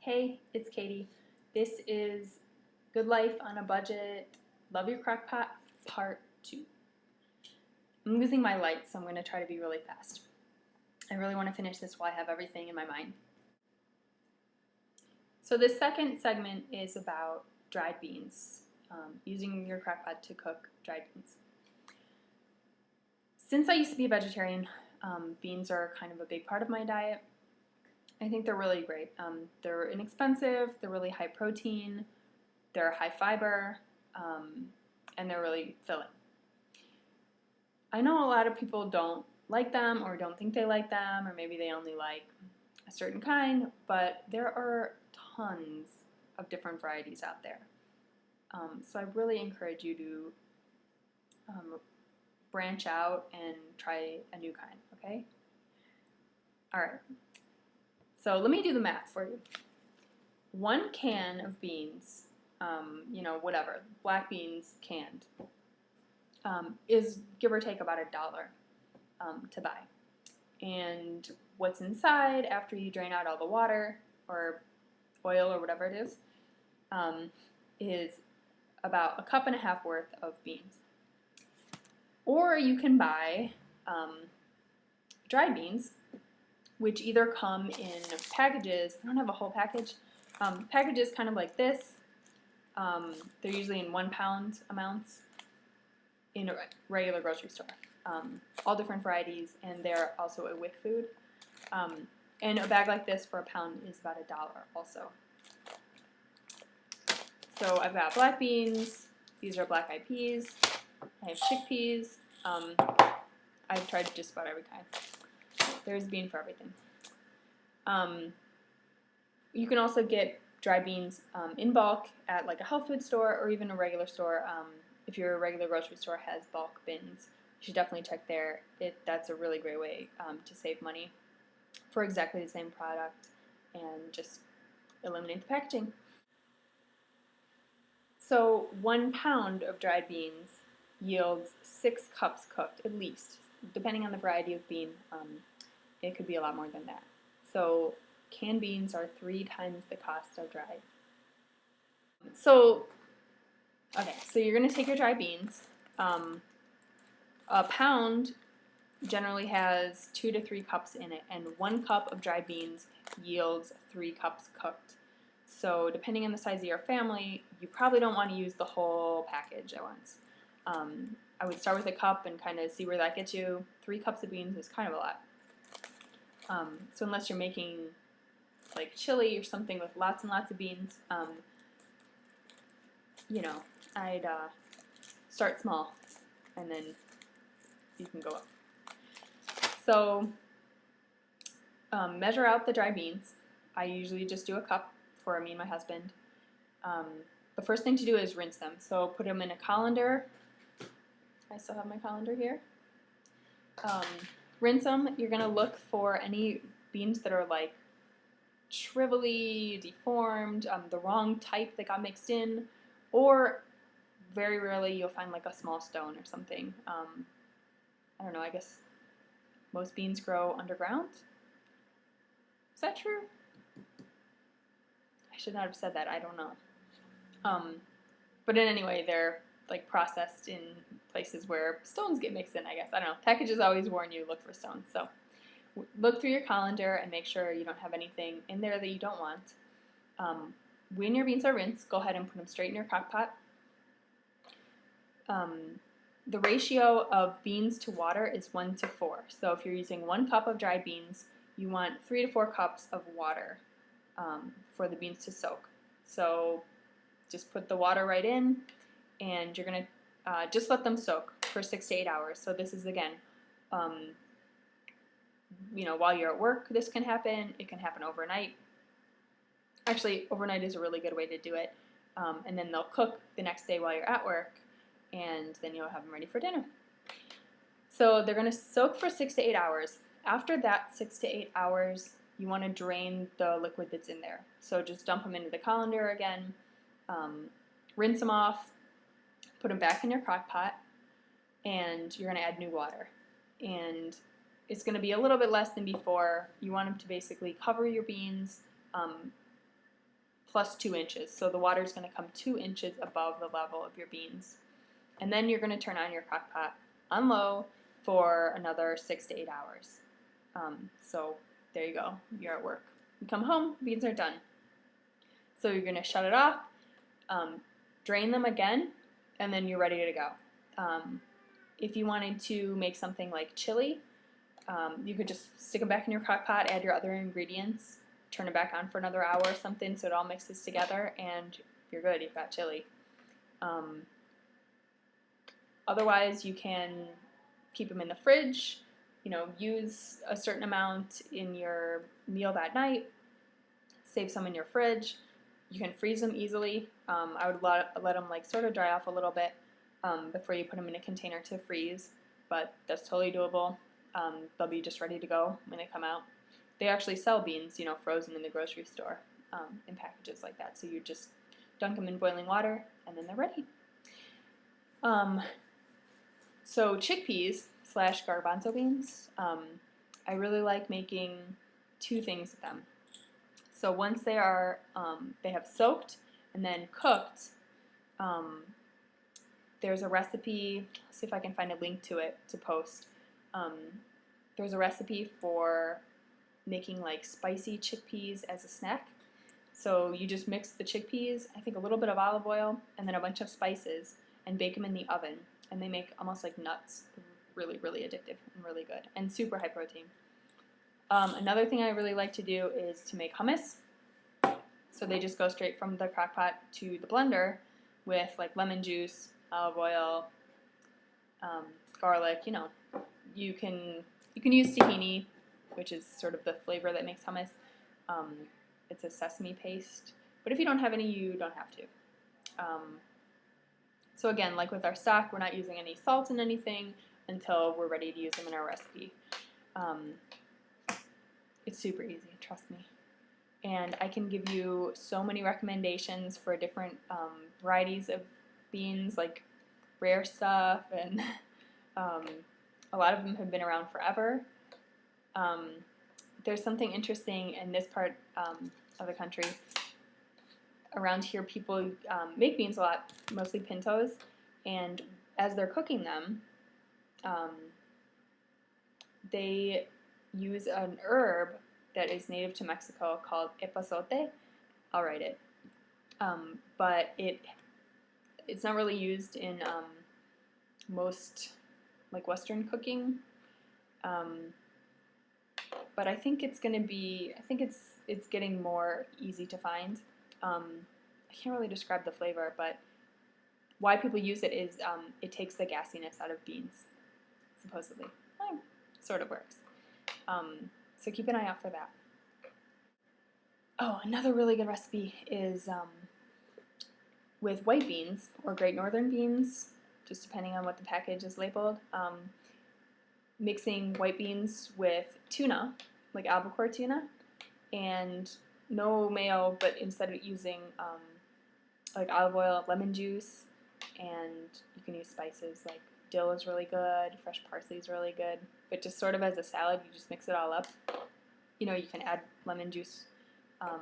Hey, it's Katie. This is Good Life on a Budget, Love Your Crock Pot, Part 2. I'm losing my light, so I'm going to try to be really fast. I really want to finish this while I have everything in my mind. So this second segment is about dried beans, using your crock pot to cook dried beans. Since I used to be a vegetarian, beans are kind of a big part of my diet. I think they're really great. They're inexpensive, they're really high protein, they're high fiber, and they're really filling. I know a lot of people don't like them or don't think they like them, or maybe they only like a certain kind, but there are tons of different varieties out there. So I really encourage you to branch out and try a new kind, okay? All right. So let me do the math for you. 1 can of beans, whatever, black beans canned, is give or take about $1 to buy. And what's inside after you drain out all the water or oil or whatever it is about 1.5 cups worth of beans. Or you can buy dried beans, which either come in packages. I don't have a whole package. Packages kind of like this. They're usually in 1 pound amounts in a regular grocery store. All different varieties, and they're also a WIC food. And a bag like this for a pound is about $1 also. So I've got black beans. These are black-eyed peas. I have chickpeas. I've tried just about every kind. There's bean for everything. You can also get dry beans in bulk at like a health food store or even a regular store. If your regular grocery store has bulk bins, you should definitely check there. That's a really great way to save money for exactly the same product and just eliminate the packaging. So 1 pound of dried beans yields 6 cups cooked, at least. Depending on the variety of bean, it could be a lot more than that. So canned beans are 3 times the cost of dried. So you're going to take your dried beans. A pound generally has 2 to 3 cups in it, and 1 cup of dried beans yields 3 cups cooked. So depending on the size of your family, you probably don't want to use the whole package at once. I would start with a cup and kind of see where that gets you. 3 cups of beans is kind of a lot. So unless you're making like chili or something with lots and lots of beans, I'd start small and then you can go up. So measure out the dry beans. I usually just do a cup for me and my husband. The first thing to do is rinse them. So put them in a colander. I still have my colander here. Rinse them. You're going to look for any beans that are like shrivelly, deformed, the wrong type that got mixed in, or very rarely you'll find like a small stone or something. I don't know, I guess most beans grow underground. Is that true? I should not have said that, I don't know. But in any way, they're like processed in places where stones get mixed in, I guess. I don't know. Packages always warn you, look for stones. So look through your colander and make sure you don't have anything in there that you don't want. When your beans are rinsed, go ahead and put them straight in your crock pot. The ratio of beans to water is 1 to 4. So if you're using 1 cup of dried beans, you want 3 to 4 cups of water for the beans to soak. So just put the water right in, and you're going to just let them soak for 6 to 8 hours. So this is, again, while you're at work, this can happen. It can happen overnight. Actually, overnight is a really good way to do it. And then they'll cook the next day while you're at work, and then you'll have them ready for dinner. So they're going to soak for 6 to 8 hours. After that 6 to 8 hours, you want to drain the liquid that's in there. So just dump them into the colander again, rinse them off, put them back in your crock pot, and you're going to add new water. And it's going to be a little bit less than before. You want them to basically cover your beans plus 2 inches. So the water is going to come 2 inches above the level of your beans. And then you're going to turn on your crock pot on low for another 6 to 8 hours. So there you go, you're at work. You come home, beans are done. So you're going to shut it off, drain them again, and then you're ready to go. If you wanted to make something like chili, you could just stick them back in your crock pot, add your other ingredients, turn it back on for another hour or something so it all mixes together, and you're good, you've got chili. Otherwise, you can keep them in the fridge, use a certain amount in your meal that night, save some in your fridge. You can freeze them easily. I would let them sort of dry off a little bit before you put them in a container to freeze, but that's totally doable. They'll be just ready to go when they come out. They actually sell beans, frozen in the grocery store in packages like that. So you just dunk them in boiling water, and then they're ready. So chickpeas / garbanzo beans, I really like making 2 things with them. So once they are, they have soaked and then cooked, there's a recipe, let's see if I can find a link to it to post. There's a recipe for making spicy chickpeas as a snack. So you just mix the chickpeas, I think a little bit of olive oil, and then a bunch of spices, and bake them in the oven. And they make almost like nuts. Really, really addictive and really good, and super high protein. Another thing I really like to do is to make hummus. So they just go straight from the crock pot to the blender with lemon juice, olive oil, garlic. You can use tahini, which is sort of the flavor that makes hummus. It's a sesame paste, but if you don't have any, you don't have to. So again, like with our stock, we're not using any salt in anything until we're ready to use them in our recipe. It's super easy, trust me. And I can give you so many recommendations for different varieties of beans, like rare stuff, and a lot of them have been around forever. There's something interesting in this part of the country. Around here, people make beans a lot, mostly pintos, and as they're cooking them, they use an herb that is native to Mexico called Epazote. I'll write it. But it's not really used in most Western cooking. But I think it's going to be, it's getting more easy to find. I can't really describe the flavor, but why people use it is it takes the gassiness out of beans, supposedly. Sort of works. So keep an eye out for that. Oh, another really good recipe is with white beans or Great Northern beans, just depending on what the package is labeled. Mixing white beans with tuna, like albacore tuna, and no mayo, but instead of using olive oil, lemon juice, and you can use spices like dill is really good, fresh parsley is really good, but just sort of as a salad, you just mix it all up. You can add lemon juice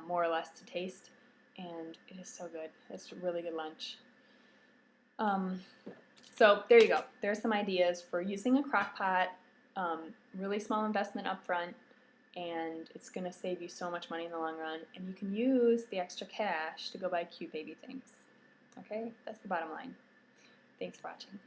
more or less to taste, and it is so good. It's a really good lunch. So there you go. There's some ideas for using a crock pot, really small investment up front, and it's going to save you so much money in the long run, and you can use the extra cash to go buy cute baby things. Okay? That's the bottom line. Thanks for watching.